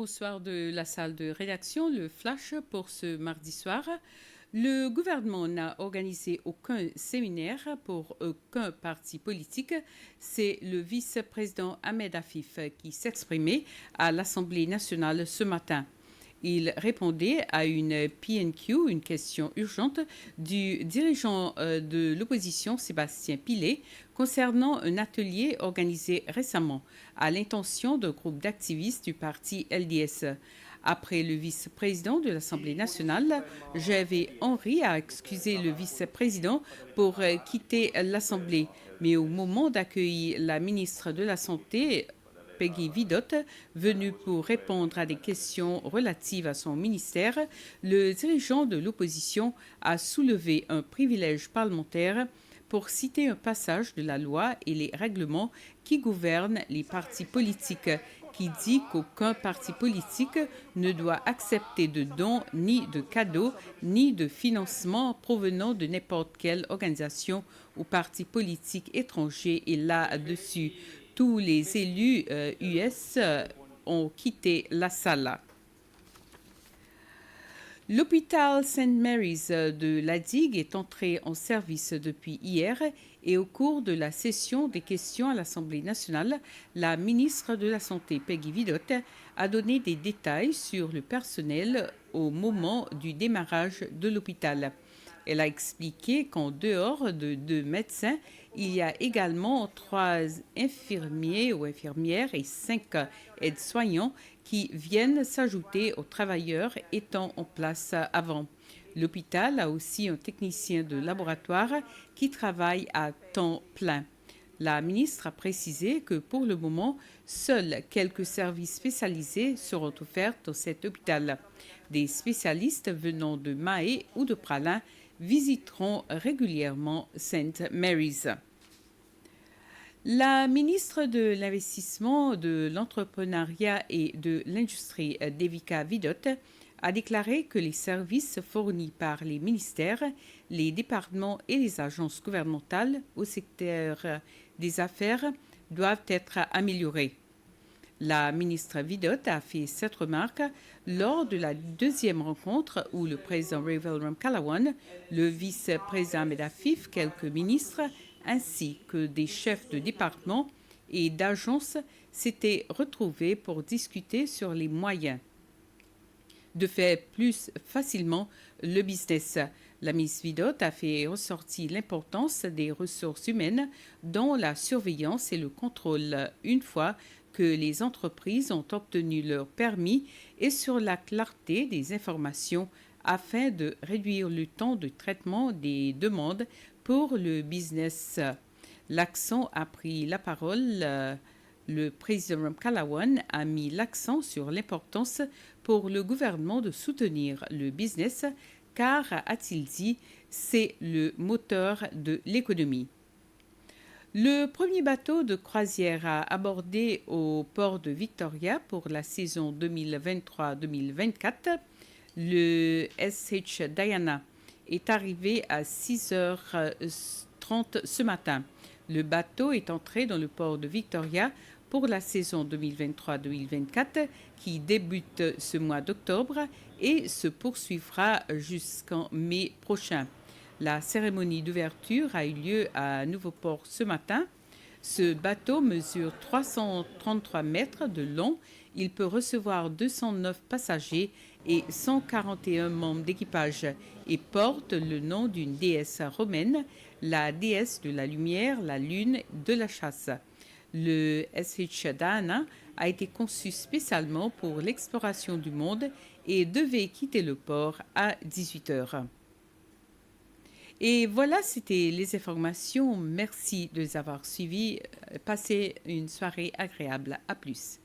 Bonsoir de la salle de rédaction, le flash pour ce mardi soir. Le gouvernement n'a organisé aucun séminaire pour aucun parti politique. C'est le vice-président Ahmed Afif qui s'exprimait à l'Assemblée nationale ce matin. Il répondait à une PNQ, une question urgente, du dirigeant de l'opposition Sébastien Pillet concernant un atelier organisé récemment à l'intention d'un groupe d'activistes du parti LDS. Après le vice-président de l'Assemblée nationale, Gervais Henry a excusé le vice-président pour quitter l'Assemblée. Mais au moment d'accueillir la ministre de la Santé, Peggy Vidot, venue pour répondre à des questions relatives à son ministère, le dirigeant de l'opposition a soulevé un privilège parlementaire pour citer un passage de la loi et les règlements qui gouvernent les partis politiques, qui dit qu'aucun parti politique ne doit accepter de dons, ni de cadeaux, ni de financement provenant de n'importe quelle organisation ou parti politique étranger. Et là-dessus, tous les élus US ont quitté la salle. L'hôpital St. Mary's de la Digue est entré en service depuis hier et au cours de la session des questions à l'Assemblée nationale, la ministre de la Santé, Peggy Vidot, a donné des détails sur le personnel au moment du démarrage de l'hôpital. Elle a expliqué qu'en dehors de 2 médecins, il y a également 3 infirmiers ou infirmières et 5 aides-soignants qui viennent s'ajouter aux travailleurs étant en place avant. L'hôpital a aussi un technicien de laboratoire qui travaille à temps plein. La ministre a précisé que pour le moment, seuls quelques services spécialisés seront offerts dans cet hôpital. Des spécialistes venant de Mahé ou de Pralin visiteront régulièrement St. Mary's. La ministre de l'Investissement, de l'Entrepreneuriat et de l'Industrie, Devika Vidot, a déclaré que les services fournis par les ministères, les départements et les agences gouvernementales au secteur des affaires doivent être améliorés. La ministre Vidot a fait cette remarque lors de la deuxième rencontre où le président Reuven Ramkalawan, le vice-président Ahmed Afif, quelques ministres ainsi que des chefs de département et d'agences s'étaient retrouvés pour discuter sur les moyens de faire plus facilement le business. La Miss Vidot a fait ressortir l'importance des ressources humaines dont la surveillance et le contrôle une fois que les entreprises ont obtenu leur permis et sur la clarté des informations afin de réduire le temps de traitement des demandes pour le business. L'accent a pris la parole. Le président Ramkalawan a mis l'accent sur l'importance pour le gouvernement de soutenir le business car, a-t-il dit, c'est le moteur de l'économie. Le premier bateau de croisière à aborder au port de Victoria pour la saison 2023-2024, le SH Diana, est arrivé à 6h30 ce matin. Le bateau est entré dans le port de Victoria pour la saison 2023-2024 qui débute ce mois d'octobre et se poursuivra jusqu'en mai prochain. La cérémonie d'ouverture a eu lieu à Nouveau-Port ce matin. Ce bateau mesure 333 mètres de long. Il peut recevoir 209 passagers et 141 membres d'équipage et porte le nom d'une déesse romaine, la déesse de la lumière, la lune, de la chasse. Le SH Diana a été conçu spécialement pour l'exploration du monde et devait quitter le port à 18h. Et voilà, c'était les informations. Merci de les avoir suivies. Passez une soirée agréable. À plus.